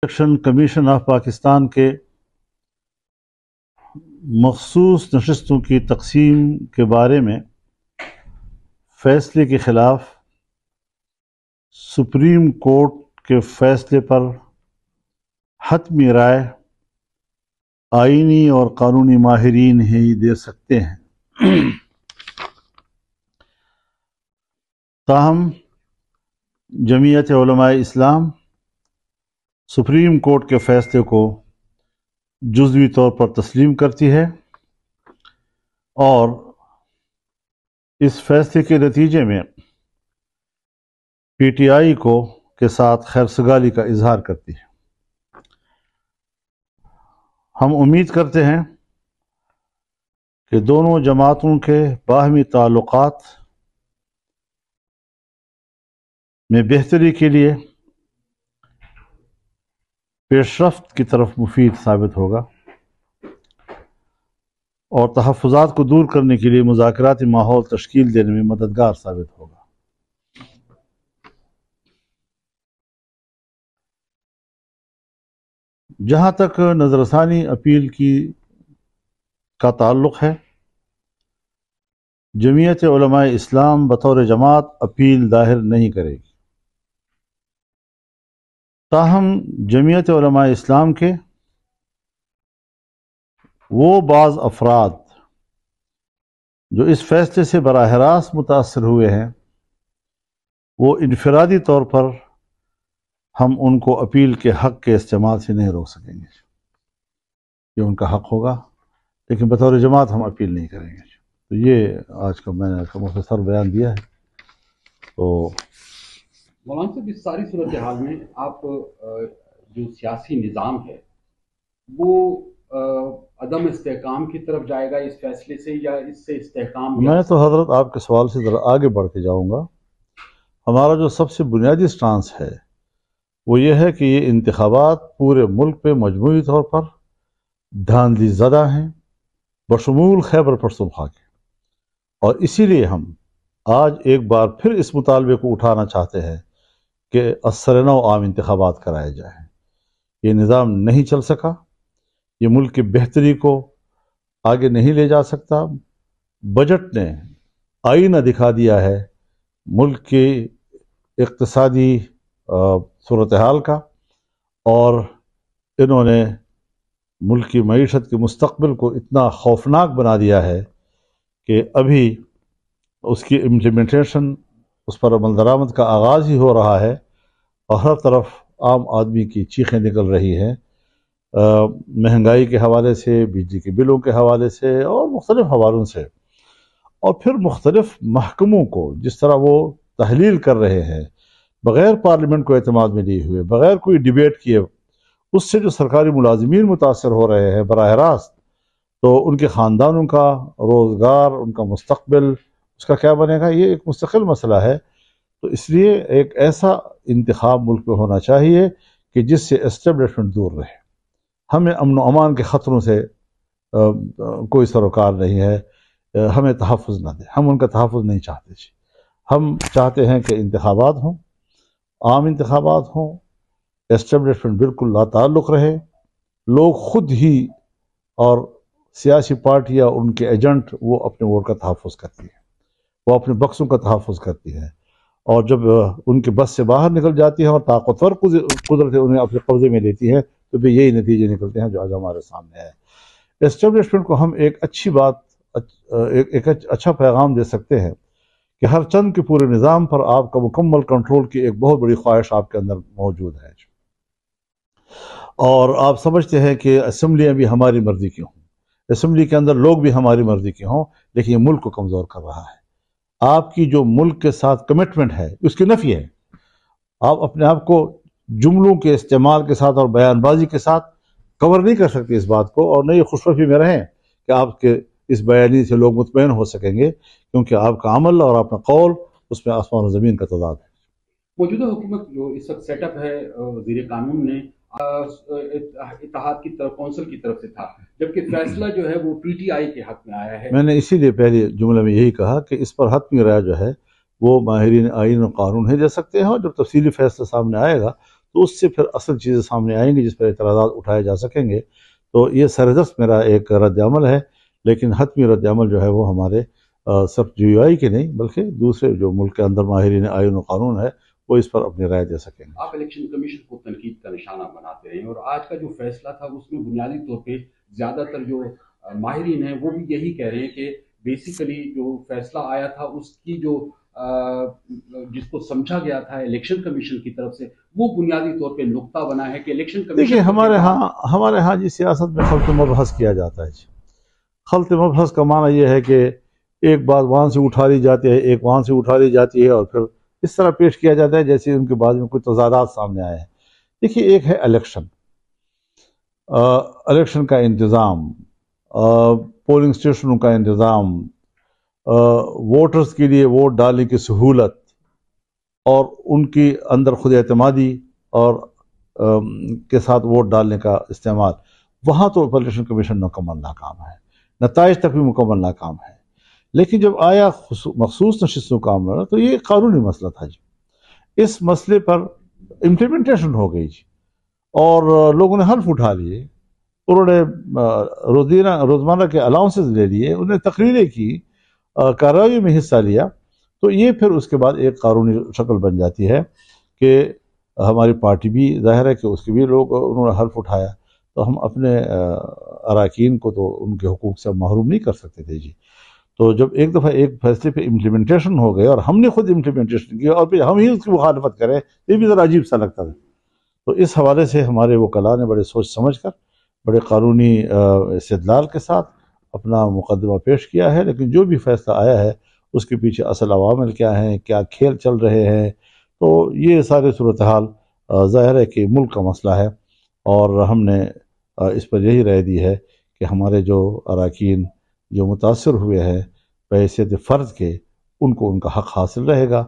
Election commission of Pakistan کے مخصوص نشستوں کی تقسیم کے بارے میں فیصلے کے خلاف سپریم کورٹ کے فیصلے پر حتمی رائے آئینی اور قانونی ماہرین ہی دے سکتے ہیں۔ تاہم جمعیت علماء اسلام سپریم کورٹ کے فیصلے کو جزوی طور پر تسلیم کرتی ہے اور اس فیصلے کے نتیجے میں پی ٹی آئی کے ساتھ خیرسگالی کا اظہار کرتی ہے۔ ہم امید کرتے ہیں کہ دونوں جماعتوں کے باہمی تعلقات میں بہتری کے لیے پیش رفت کی طرف مفید ثابت ہوگا اور تحفظات کو دور کرنے کے لیے مذاکراتی ماحول تشکیل دینے میں مددگار ثابت ہوگا۔ جہاں تک نظر ثانی اپیل کا تعلق ہے، جمعیت علماء اسلام بطور جماعت اپیل داخل نہیں کرے گی۔ تاہم جمعیت علماء اسلام کے وہ بعض افراد جو اس فیصلے سے براہ راست متاثر ہوئے ہیں، وہ انفرادی طور پر ہم ان کو اپیل کے حق کے استعمال سے نہیں روک سکیں گے۔ یہ ان کا حق ہوگا، لیکن بطور جماعت ہم اپیل نہیں کریں گے۔ تو یہ آج کا میں نے مختصر بیان دیا ہے۔ تو مولانا صاحب، اس ساری صورتحال میں آپ جو سیاسی نظام ہے وہ عدم استحکام کی طرف جائے گا اس فیصلے سے، یا اس سے استحکام؟ میں تو حضرت آپ کے سوال سے ذرا آگے بڑھ کے جاؤں گا۔ ہمارا جو سب سے بنیادی سٹانس ہے وہ یہ ہے کہ یہ انتخابات پورے ملک پہ مجموعی طور پر دھاندلی زدہ ہیں، بشمول خیبر پختونخوا کے، اور اسی لیے ہم آج ایک بار پھر اس مطالبے کو اٹھانا چاہتے ہیں کہ السرنو عام انتخابات کرائے جائیں۔ یہ نظام نہیں چل سکا، یہ ملک کی بہتری کو آگے نہیں لے جا سکتا۔ بجٹ نے آئینہ دکھا دیا ہے ملک کی اقتصادی صورتحال کا، اور انہوں نے ملک کی معیشت کے مستقبل کو اتنا خوفناک بنا دیا ہے کہ ابھی اس کی امپلیمنٹیشن، اس پر عمل درآمد کا آغاز ہی ہو رہا ہے، اور ہر طرف عام آدمی کی چیخیں نکل رہی ہیں، مہنگائی کے حوالے سے، بجلی کے بلوں کے حوالے سے، اور مختلف حوالوں سے۔ اور پھر مختلف محکموں کو جس طرح وہ تحلیل کر رہے ہیں بغیر پارلیمنٹ کو اعتماد میں لیے ہوئے، بغیر کوئی ڈیبیٹ کیے، اس سے جو سرکاری ملازمین متاثر ہو رہے ہیں براہ راست، تو ان کے خاندانوں کا روزگار، ان کا مستقبل، اس کا کیا بنے گا، یہ ایک مستقل مسئلہ ہے۔ تو اس لیے ایک ایسا انتخاب ملک میں ہونا چاہیے کہ جس سے اسٹیبلشمنٹ دور رہے۔ ہمیں امن و امان کے خطروں سے کوئی سروکار نہیں ہے، ہمیں تحفظ نہ دے، ہم ان کا تحفظ نہیں چاہتے۔ ہم چاہتے ہیں کہ انتخابات ہوں، عام انتخابات ہوں، اسٹیبلشمنٹ بالکل لا تعلق رہے، لوگ خود ہی اور سیاسی پارٹیاں ان کے ایجنٹ وہ اپنے ووٹ کا تحفظ کرتی ہیں، وہ اپنے بکسوں کا تحفظ کرتی ہے، اور جب ان کے بس سے باہر نکل جاتی ہیں اور طاقتور قدرتیں انہیں اپنے قبضے میں لیتی ہیں، تو بھی یہی نتیجے نکلتے ہیں جو آج ہمارے سامنے ہے۔ اسٹیبلشمنٹ کو ہم ایک اچھی بات، ایک اچھا پیغام دے سکتے ہیں کہ ہر چند کے پورے نظام پر آپ کا مکمل کنٹرول کی ایک بہت بڑی خواہش آپ کے اندر موجود ہے، اور آپ سمجھتے ہیں کہ اسمبلیاں بھی ہماری مرضی کی ہوں، اسمبلی کے اندر لوگ بھی ہماری مرضی کے ہوں، لیکن یہ ملک کو کمزور کر رہا ہے۔ آپ کی جو ملک کے ساتھ کمٹمنٹ ہے اس کی نفی ہے۔ آپ اپنے آپ کو جملوں کے استعمال کے ساتھ اور بیان بازی کے ساتھ کور نہیں کر سکتے اس بات کو، اور نہ یہ خوشفہمی میں رہیں کہ آپ کے اس بیانی سے لوگ مطمئن ہو سکیں گے، کیونکہ آپ کا عمل اور اپنا قول اس میں آسمان و زمین کا تضاد ہے۔ موجودہ حکومت جو اس وقت سیٹ اپ ہے، وزیر قانون نے اتحاد کی طرف، کونسل کی طرف سے تھا، جبکہ فیصلہ جو ہے وہ پی ٹی آئی کے حق میں آیا ہے۔ میں نے اسی لیے پہلے جملے میں یہی کہا کہ اس پر حتمی رائے جو ہے وہ ماہرین آئین و قانون ہی دے سکتے ہیں، اور جب تفصیلی فیصلہ سامنے آئے گا تو اس سے پھر اصل چیزیں سامنے آئیں گی جس پر اعتراضات اٹھائے جا سکیں گے. تو یہ سردست میرا ایک رد عمل ہے، لیکن حتمی رد عمل جو ہے وہ ہمارے صرف GUI کے نہیں بلکہ دوسرے جو ملک کے اندر ماہرین آئین و قانون ہے وہ اس پر اپنی رائے دے سکیں گے. آپ الیکشن کمیشن کو تنقید کا نشانہ بناتے رہے ہیں، اور آج کا جو فیصلہ تھا اس میں بنیادی طور پہ زیادہ تر جو ماہرین ہیں وہ بھی یہی کہہ رہے ہیں کہ بیسیکلی جو فیصلہ آیا تھا اس کی جو جس کو سمجھا گیا تھا الیکشن کمیشن کی طرف سے وہ بنیادی طور پہ نقطہ بنا ہے کہ الیکشن کمیشن. دیکھیے ہمارے ہاں جی سیاست میں خلط مبحث کیا جاتا ہے. خلط مبحث کا معنی یہ ہے کہ ایک بات وہاں سے اٹھا لی جاتی ہے، ایک وہاں سے اٹھا لی جاتی ہے، اور پھر اس طرح پیش کیا جاتا ہے جیسے ان کے بعد میں کوئی تضادات سامنے آئے ہیں. دیکھیے ایک ہے الیکشن کا انتظام، پولنگ اسٹیشنوں کا انتظام، ووٹرز کے لیے ووٹ ڈالنے کی سہولت اور ان کی اندر خود اعتمادی اور کے ساتھ ووٹ ڈالنے کا استعمال. وہاں تو الیکشن کمیشن مکمل ناکام ہے، نتائج تک بھی مکمل ناکام ہے. لیکن جب آیا مخصوص نشستوں کا معاملہ تو یہ ایک قانونی مسئلہ تھا جی. اس مسئلے پر امپلیمنٹیشن ہو گئی جی، اور لوگوں نے حلف اٹھا لیے، انہوں نے روزمرہ کے الاؤنسز لے لیے، انہوں نے تقریریں کی، کارروائیوں میں حصہ لیا. تو یہ پھر اس کے بعد ایک قانونی شکل بن جاتی ہے کہ ہماری پارٹی بھی ظاہر ہے کہ اس کے بھی لوگ انہوں نے حلف اٹھایا، تو ہم اپنے اراکین کو تو ان کے حقوق سے محروم نہیں کر سکتے تھے جی. تو جب ایک دفعہ ایک فیصلے پہ امپلیمنٹیشن ہو گئے اور ہم نے خود امپلیمنٹیشن کی اور پھر ہم ہی اس کی مخالفت کریں، یہ بھی ذرا عجیب سا لگتا تھا. تو اس حوالے سے ہمارے وکلاء نے بڑے سوچ سمجھ کر بڑے قانونی استدلال کے ساتھ اپنا مقدمہ پیش کیا ہے. لیکن جو بھی فیصلہ آیا ہے اس کے پیچھے اصل عوامل کیا ہیں، کیا کھیل چل رہے ہیں، تو یہ سارے صورتحال ظاہر ہے کہ ملک کا مسئلہ ہے، اور ہم نے اس پر یہی رائے دی ہے کہ ہمارے جو اراکین جو متاثر ہوئے ہیں بحیثیت فرد کے، ان کو ان کا حق حاصل رہے گا.